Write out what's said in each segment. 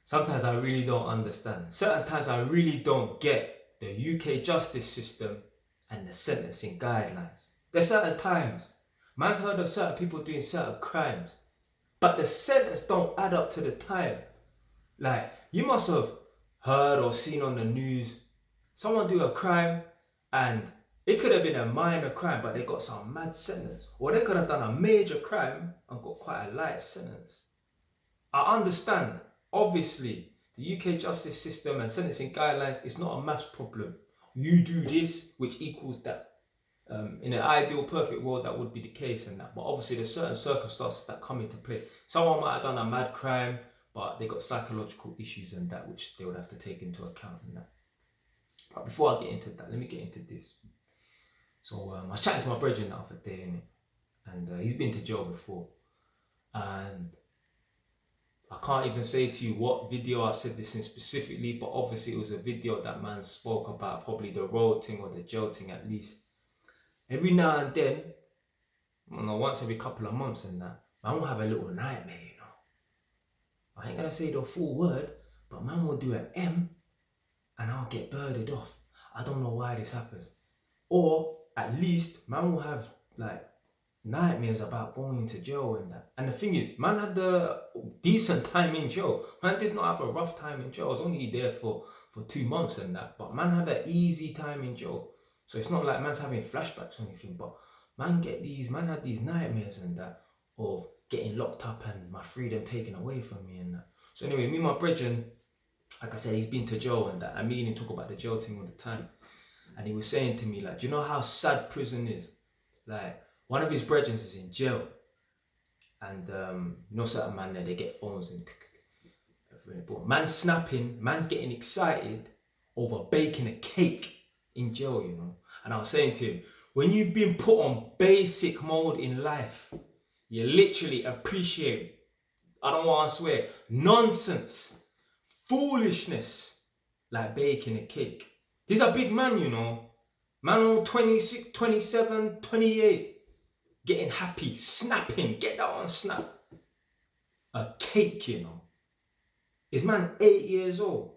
sometimes I really don't understand. Certain times I really don't get the UK justice system and the sentencing guidelines. There's certain times, man's heard of certain people doing certain crimes, but the sentence don't add up to the time. Like, you must have heard or seen on the news someone do a crime and it could have been a minor crime, but they got some mad sentence. Or they could have done a major crime and got quite a light sentence. I understand, obviously, the UK justice system and sentencing guidelines is not a maths problem. You do this, which equals that. In an ideal, perfect world, that would be the case and that. But obviously, there's certain circumstances that come into play. Someone might have done a mad crime, but they got psychological issues and that, which they would have to take into account and that. But before I get into that, let me get into this. So I was chatting to my brother the other day, and he's been to jail before. And I can't even say to you what video I've said this in specifically, but obviously it was a video that man spoke about, probably the road thing or the jail thing at least. Every now and then, once every couple of months and that, man will have a little nightmare, you know. I ain't gonna say the full word, but man will do an M and I'll get birded off. I don't know why this happens. Or at least man will have like nightmares about going to jail and that. And the thing is, man had a decent time in jail. Man did not have a rough time in jail. I was only there for 2 months and that. But man had an easy time in jail. So it's not like man's having flashbacks or anything. But man had these nightmares and that of getting locked up and my freedom taken away from me and that. So anyway, me and my brethren, like I said, he's been to jail and that. I mean, him talk about the jail thing all the time. And he was saying to me, like, do you know how sad prison is? Like, one of his brethren is in jail. And you know, certain man there, they get phones and man's snapping, man's getting excited over baking a cake in jail, you know. And I was saying to him, when you've been put on basic mode in life, you literally appreciate, I don't want to swear, nonsense, foolishness, like baking a cake. This is a big man, you know. Man on 26, 27, 28, getting happy, snapping, get that on snap. A cake, you know. Is man 8 years old?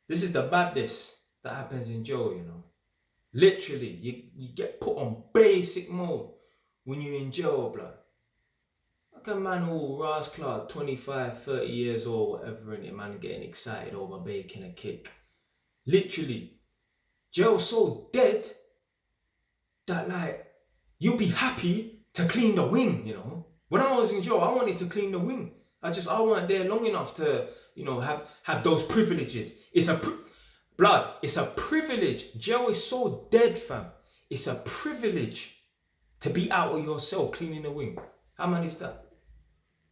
This is the badness that happens in jail, you know. Literally, you get put on basic mode when you're in jail, blood. Like a man all rascal, 25, 30 years old, whatever, and a man getting excited over baking a cake. Literally, jail's so dead that like, you'll be happy to clean the wing, you know. When I was in jail, I wanted to clean the wing. I weren't there long enough to, you know, have those privileges. It's a privilege. Jail is so dead, fam. It's a privilege to be out of your cell cleaning the wing. How mad is that?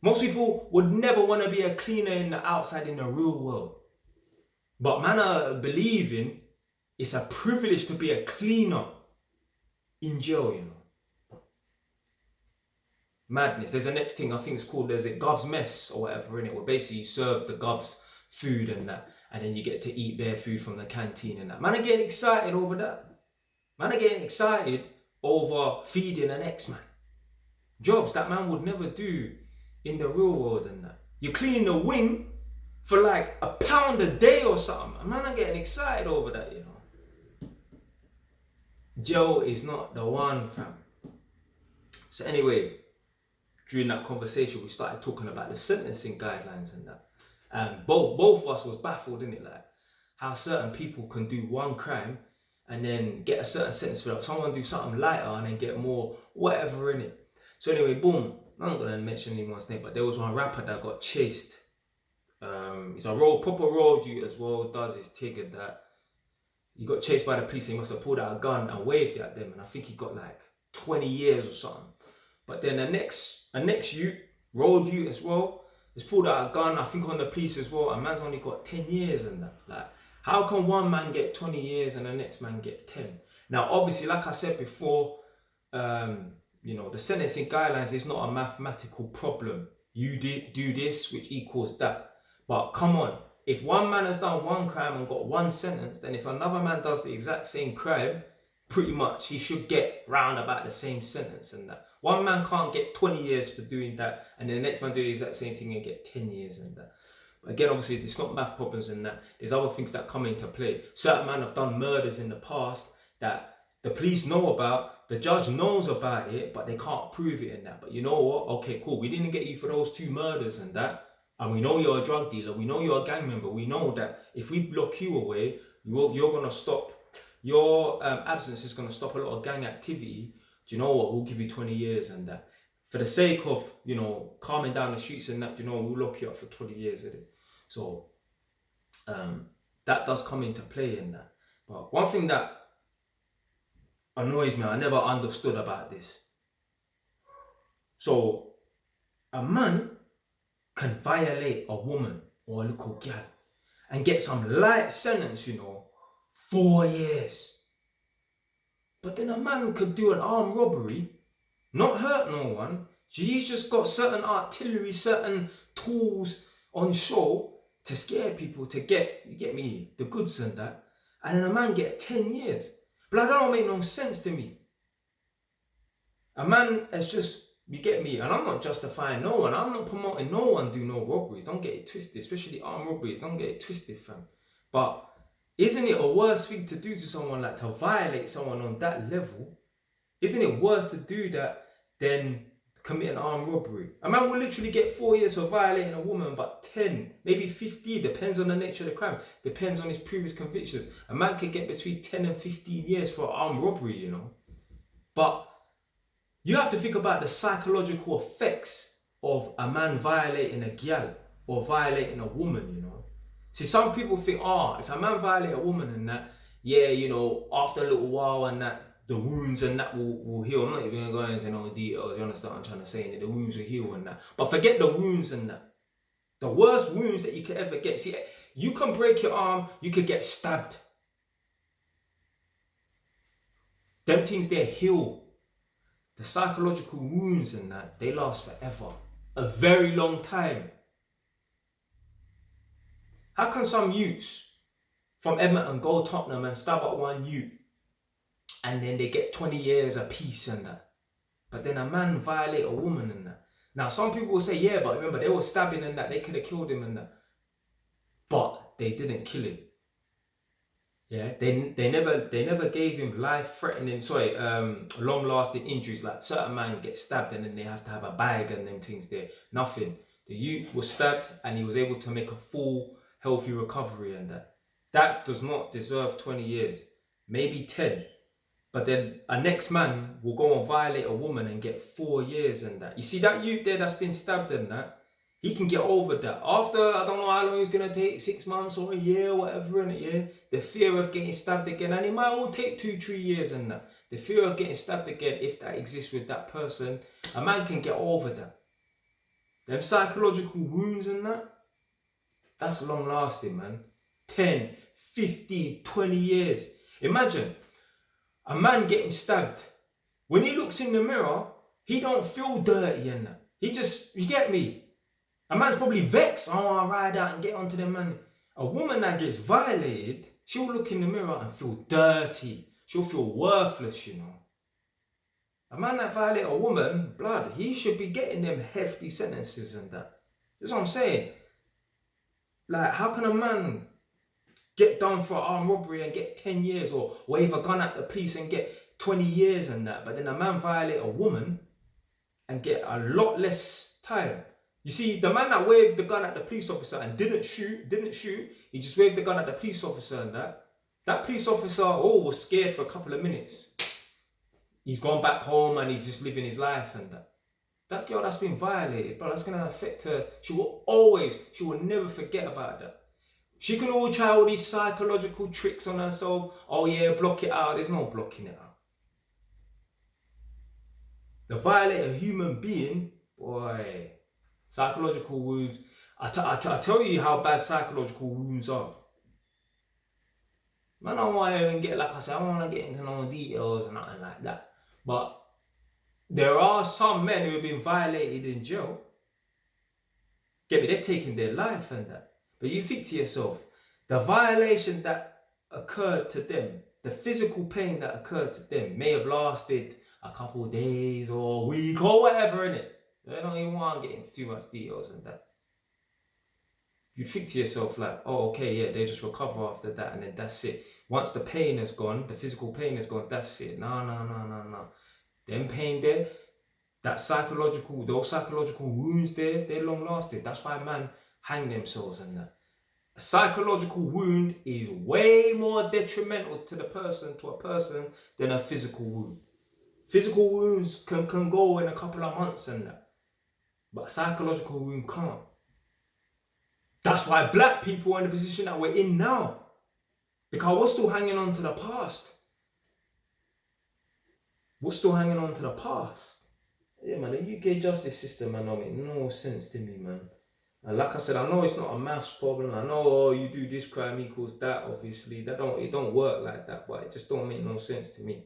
Most people would never want to be a cleaner in the outside in the real world. But man, I believe in, it's a privilege to be a cleaner in jail, you know. Madness. There's a next thing, I think it's called, there's a Gov's mess or whatever in it, where basically you serve the Gov's food and that, and then you get to eat their food from the canteen and that. Man are getting excited over that. Man are getting excited over feeding an ex-man. Jobs that man would never do in the real world and that. You're cleaning the wing for like £1 a day or something. Man are getting excited over that, you know. Jail is not the one, fam. So anyway, during that conversation, we started talking about the sentencing guidelines and that. And both of us was baffled, innit? Like, how certain people can do one crime and then get a certain sentence for that. Someone do something lighter and then get more, whatever, innit? So anyway, boom. I'm not going to mention anyone's name, but there was one rapper that got chased. He's a proper road dude as well, does his tig and that. He got chased by the police and he must have pulled out a gun and waved it at them. And I think he got like 20 years or something. But then a next youth, road youth as well, has pulled out a gun, I think on the police as well, and man's only got 10 years and that. Like, how can one man get 20 years and the next man get 10? Now, obviously, like I said before, you know, the sentencing guidelines is not a mathematical problem. You do this, which equals that. But come on, if one man has done one crime and got one sentence, then if another man does the exact same crime pretty much he should get round about the same sentence and that. One man can't get 20 years for doing that, and then the next man do the exact same thing and get 10 years and that. But again, obviously, it's not math problems and that. There's other things that come into play. Certain men have done murders in the past that the police know about, the judge knows about it, but they can't prove it in that. But you know what? Okay, cool. We didn't get you for those 2 murders and that. And we know you're a drug dealer. We know you're a gang member. We know that if we lock you away, you're going to stop. Your absence is going to stop a lot of gang activity. Do you know what? We'll give you 20 years and that. For the sake of, you know, calming down the streets and that, you know, we'll lock you up for 20 years of it. So that does come into play in that. But one thing that annoys me, I never understood about this. So a man can violate a woman or a little gal and get some light sentence, you know, 4 years. But then a man could do an armed robbery, not hurt no one. He's just got certain artillery, certain tools on show to scare people, to get, you get me, the goods and that. And then a man get 10 years. But that don't make no sense to me. A man has just, you get me, and I'm not justifying no one. I'm not promoting no one do no robberies. Don't get it twisted, especially armed robberies. Don't get it twisted, fam. But isn't it a worse thing to do to someone, like to violate someone on that level? Isn't it worse to do that than commit an armed robbery? A man will literally get 4 years for violating a woman, but 10, maybe 15, depends on the nature of the crime, depends on his previous convictions. A man can get between 10 and 15 years for armed robbery, you know. But you have to think about the psychological effects of a man violating a gal or violating a woman, you know. See, some people think, if a man violate a woman and that, yeah, you know, after a little while and that, the wounds and that will heal. I'm not even going to go into no details, you understand what I'm trying to say? The wounds will heal and that. But forget the wounds and that. The worst wounds that you could ever get. See, you can break your arm, you could get stabbed. Them things, they heal. The psychological wounds and that, they last forever. A very long time. How can some youths from Edmonton go Tottenham and stab at one youth and then they get 20 years a piece and that? But then a man violate a woman and that. Now some people will say, yeah, but remember they were stabbing and that, they could have killed him and that. But they didn't kill him. Yeah, they never gave him life-threatening, long-lasting injuries. Like certain man get stabbed and then they have to have a bag and them things there. Nothing. The youth was stabbed and he was able to make a full, healthy recovery and that. That does not deserve 20 years. Maybe 10. But then a next man will go and violate a woman and get 4 years and that. You see that youth there that's been stabbed and that, he can get over that. After, I don't know how long it's going to take, 6 months or a year, whatever, in it, yeah? The fear of getting stabbed again, and it might all take 2-3 years and that. The fear of getting stabbed again, if that exists with that person, a man can get over that. Them psychological wounds and that, that's long lasting, man. 10, 15, 20 years. Imagine a man getting stabbed. When he looks in the mirror, he don't feel dirty and that. He just, you get me? A man's probably vexed. I'll ride out and get onto them, man. A woman that gets violated, she'll look in the mirror and feel dirty. She'll feel worthless, you know. A man that violates a woman, blood, he should be getting them hefty sentences and that. That's what I'm saying. Like, how can a man get done for armed robbery and get 10 years, or wave a gun at the police and get 20 years and that, but then a man violate a woman and get a lot less time? You see, the man that waved the gun at the police officer and didn't shoot, he just waved the gun at the police officer and that police officer, was scared for a couple of minutes. He's gone back home and he's just living his life and that. That girl that's been violated, bro, that's going to affect her. She will never forget about that. She can all try all these psychological tricks on herself. Oh yeah, block it out. There's no blocking it out. The violate a human being, boy, psychological wounds. I tell you how bad psychological wounds are. Man, I don't want to even get, like I said, I don't want to get into no details and nothing like that. But there are some men who have been violated in jail. Get me? They've taken their life and that. But you think to yourself, the violation that occurred to them, the physical pain that occurred to them may have lasted a couple of days or a week or whatever, innit? I don't even want to get into too much details and that. You'd think to yourself like, oh, okay, yeah, they just recover after that and then that's it. Once the pain is gone, the physical pain is gone, that's it. No. Them pain there, those psychological wounds there, they're long lasting. That's why man hang themselves and that. A psychological wound is way more detrimental to a person than a physical wound. Physical wounds can go in a couple of months and that, but a psychological wound can't. That's why black people are in the position that we're in now, because we're still hanging on to the past. Yeah, man, the UK justice system, man, don't make no sense to me, man. And like I said, I know it's not a maths problem. I know, oh, you do this crime equals that, obviously. It don't work like that, but it just don't make no sense to me.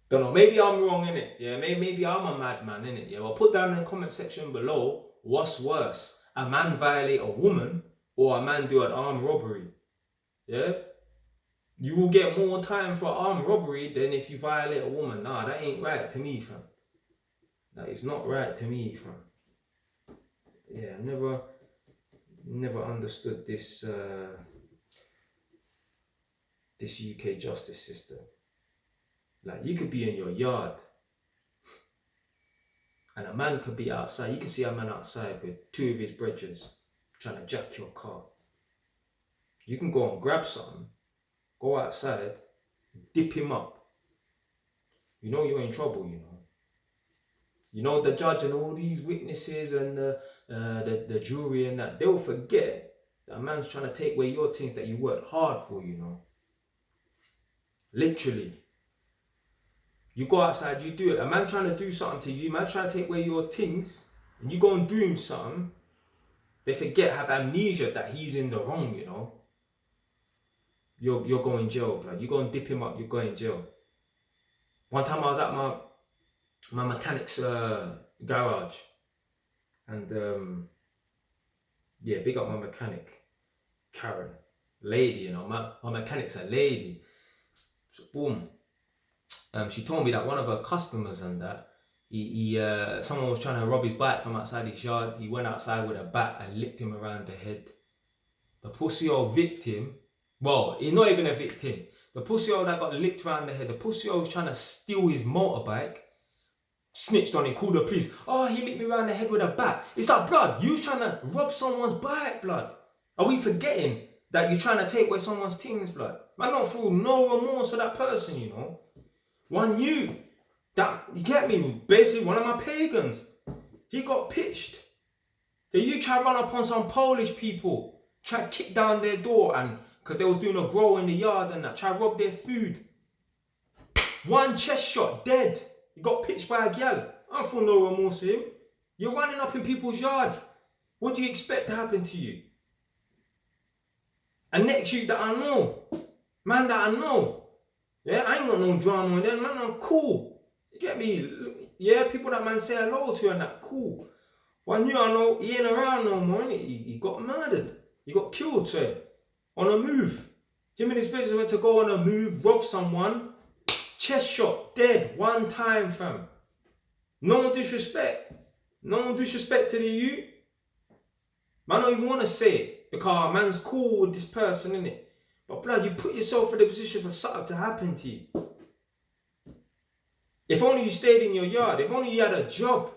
Don't know, maybe I'm wrong, innit? Yeah, maybe I'm a madman, innit? Yeah, well, put down in the comment section below, what's worse? A man violate a woman or a man do an armed robbery? Yeah? You will get more time for armed robbery than if you violate a woman. Nah, that ain't right to me, fam. That is not right to me, fam. Yeah, never understood this this UK justice system. Like, you could be in your yard and a man could be outside. You can see a man outside with two of his brethren trying to jack your car. You can go and grab something, go outside, dip him up. You know you're in trouble, you know. You know, the judge and all these witnesses and the jury and that, they'll forget that a man's trying to take away your things that you worked hard for, you know. Literally. You go outside, you do it. A man trying to do something to you, man trying to take away your things, and you go and do him something, they forget, have amnesia that he's in the wrong, you know. You're going jail, blood. You go and dip him up, you're going jail. One time I was at my mechanic's garage, and yeah, big up my mechanic, Karen, lady, you know. My mechanic's a lady. So boom. She told me that one of her customers and that someone was trying to rob his bike from outside his yard. He went outside with a bat and licked him around the head. The pussy old victim, well, he's not even a victim. The pussy old that got licked around the head, the pussy old was trying to steal his motorbike, snitched on him, called the police. Oh, he licked me around the head with a bat. It's like, blood, you was trying to rob someone's bike, blood. Are we forgetting that you're trying to take away someone's things, blood? Man, don't feel no remorse for that person, you know. One you get me, basically one of my pagans, he got pitched. Then you try to run upon some Polish people, try to kick down their door, and because they was doing a grow in the yard and that, try to rob their food. One chest shot, dead. He got pitched by a gal. I don't feel no remorse for him. You're running up in people's yard. What do you expect to happen to you? And next you that I know, man that I know, yeah, I ain't got no drama with them, man, I'm cool. You get me? Yeah, people that man say hello to and that, cool. One year I know, he ain't around no more, innit? He got murdered. He got killed, so on a move. Him and his business went to go on a move, rob someone, chest shot, dead, one time, fam. No disrespect. No disrespect to the youth. Man, I don't even want to say it, because man's cool with this person, innit? But blood, you put yourself in the position for something to happen to you. If only you stayed in your yard, if only you had a job,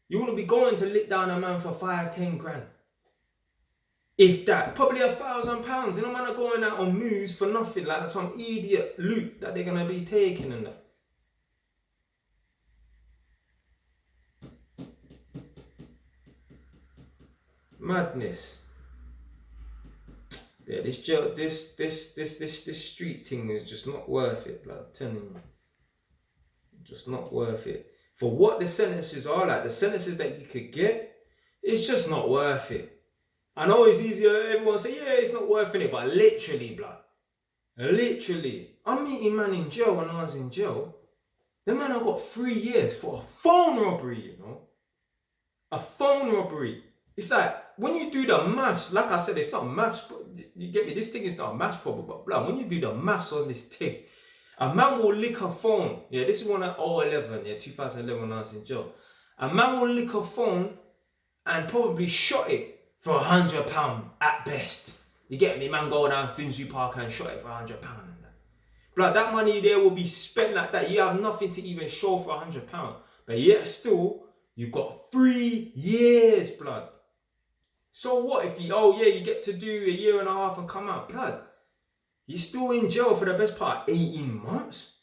you wouldn't be going to lick down a man for 5-10 grand. If that, probably £1,000. You know, man are going out on moves for nothing, like some idiot loot that they're going to be taking and that. Madness. Yeah, this street thing is just not worth it, blood. I'm telling you, just not worth it. For what the sentences are, like the sentences that you could get, it's just not worth it. I know it's easier. Everyone say, yeah, it's not worth it, but literally, blood, literally. I'm meeting man in jail when I was in jail. The man I got 3 years for a phone robbery, you know, a phone robbery. It's like when you do the maths, like I said, it's not maths. You get me? This thing is not a maths problem, but blood, when you do the maths on this thing, a man will lick a phone. Yeah, this is one at 011, yeah, 2011 when I was in jail. A man will lick a phone and probably shot it for £100 at best. You get me? Man go down Finsbury Park and shot it for £100 and that. Blood, that money there will be spent like that. You have nothing to even show for £100. But yet still, you got 3 years, blood. So what if you, oh yeah, you get to do a year and a half and come out? Blood, you're still in jail for the best part 18 months?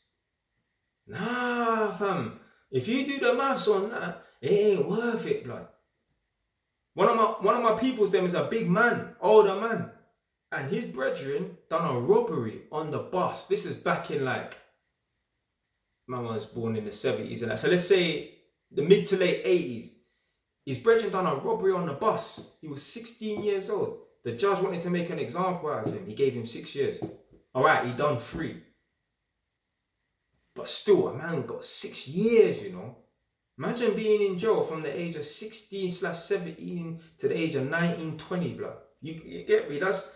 Nah, fam. If you do the maths on that, it ain't worth it, blood. One of my people's them is a big man, older man. And his brethren done a robbery on the bus. This is back in like, my man was born in the 70s and that. So let's say the mid to late 80s. His brethren done a robbery on the bus. He was 16 years old. The judge wanted to make an example out of him. He gave him 6 years. All right, he done 3. But still, a man got 6 years, you know. Imagine being in jail from the age of 16/17 to the age of 19, 20, blood. You get me? That's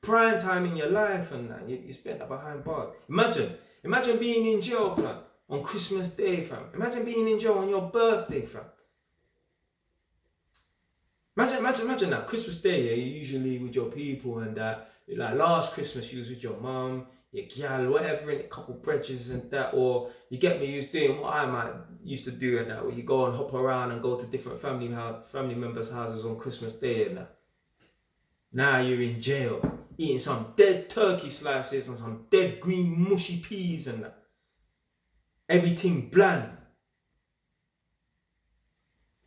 prime time in your life and that. You spent that behind bars. Imagine being in jail, blood, on Christmas Day, fam. Imagine being in jail on your birthday, fam. Imagine that Christmas Day, yeah, you're usually with your people and that. Like last Christmas, you was with your mum, your gal, whatever, and a couple bridges and that. Or you get me, you was doing what I might used to do and that, where you go and hop around and go to different family members' houses on Christmas Day and that. Now you're in jail, eating some dead turkey slices and some dead green mushy peas and that. Everything bland.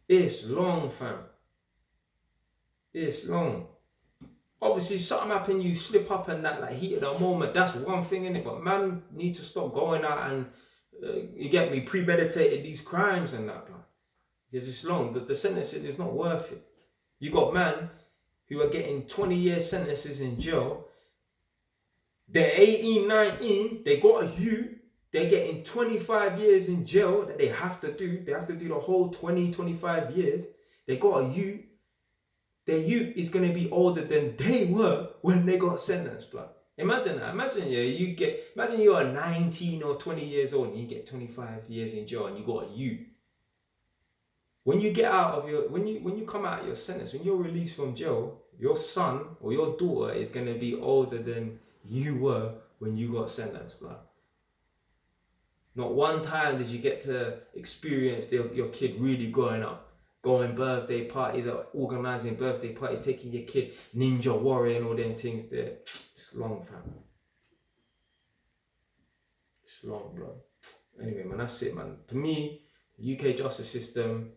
It's long, fam. It's long. Obviously, something happen, you slip up and that, like heat of the moment, that's one thing in it. But man need to stop going out and, you get me, premeditated these crimes and that, man. Because it's long. The sentencing is not worth it. You got man who are getting 20-year sentences in jail. They're 18, 19, they got a youth, they're getting 25 years in jail that they have to do. They have to do the whole 20, 25 years. They got a youth. Their youth is going to be older than they were when they got sentenced, blood. Imagine that. Imagine you are 19 or 20 years old and you get 25 years in jail and you got a youth. When you get out of when you come out of your sentence, when you're released from jail, your son or your daughter is going to be older than you were when you got sentenced, blood. Not one time did you get to experience your kid really growing up. Going birthday parties, organising birthday parties, taking your kid ninja warrior and all them things there. It's long, fam. It's long, bro. Anyway, man, that's it, man. To me, the UK justice system,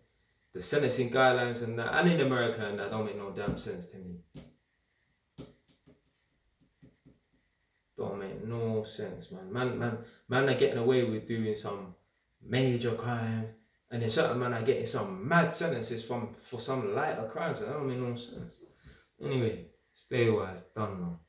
the sentencing guidelines and that, and in America and that don't make no damn sense to me. Don't make no sense, man. Man are getting away with doing some major crimes. And then certain men are getting some mad sentences for some lighter crimes. That don't make no sense. Anyway, stay wise. Done now.